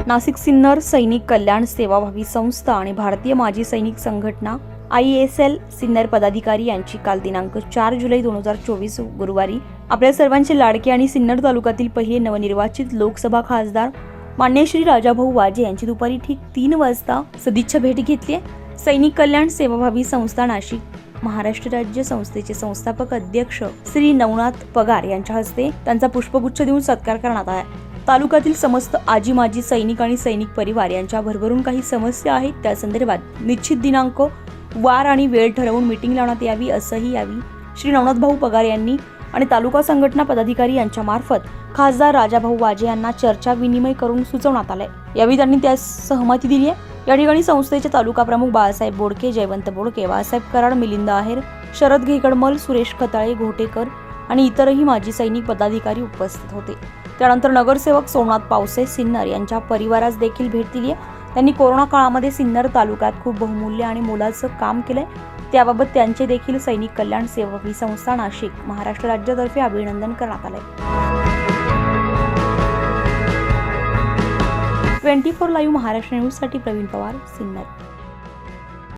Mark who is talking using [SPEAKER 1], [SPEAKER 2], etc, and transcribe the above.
[SPEAKER 1] नाशिक सिन्नर सैनिक कल्याण सेवाभावी संस्था आणि भारतीय माजी सैनिक संघटना ISL सिन्नर पदाधिकारी यांची काल दिनांक 4 जुलै 2024 गुरुवारी आपल्या सर्वांचे लाडके आणि सिन्नर तालुक्यातील पहिले नवनिर्वाचित लोकसभा खासदार मान्य श्री राजाभाऊ वाजे यांची दुपारी ठीक 3 वाजता सदिच्छा भेट घेतली। सैनिक कल्याण सेवाभावी संस्था नाशिक महाराष्ट्र राज्य संस्थेचे संस्थापक अध्यक्ष श्री नवनाथ पगार यांच्या हस्ते त्यांचा पुष्पगुच्छ देऊन सत्कार करण्यात आला। तालुक्यातील समस्त आजी माजी सैनिक आणि सैनिक परिवार यांच्या भरभरून काही समस्या आहेत त्या संदर्भात निश्चित दिनांक वार आणि वेळ ठरवून मीटिंग लावण्यात यावी असंही यावी श्री नवनाथभाऊ पगार यांनी आणि तालुका संघटना पदाधिकारी यांच्या मार्फत खासदार राजाभाऊ वाजे यांना चर्चा विनिमय करून सुचवण्यात आले। यावेळी त्यांनी त्यास सहमती दिली आहे। या ठिकाणी संस्थेचे तालुका प्रमुख बाळासाहेब बोडके, जयवंत बोडके, बाळासाहेब कराड, मिलिंद आहेर, शरद घेकडमल, सुरेश खताळे, घोटेकर आणि इतरही माजी सैनिक पदाधिकारी उपस्थित होते। त्यानंतर नगरसेवक सोमनाथ पावसे सिन्नर यांच्या परिवारास देखील भेट दिली आहे। त्यांनी कोरोना काळामध्ये सिन्नर तालुक्यात खूप बहुमूल्य आणि मोलाचं काम केलंय, त्याबाबत त्यांचे देखील सैनिक कल्याण सेवाभावी संस्था नाशिक महाराष्ट्र राज्यातर्फे अभिनंदन करण्यात आले। 24 लाईव्ह महाराष्ट्र न्यूज साठी प्रवीण पवार, सिन्नर।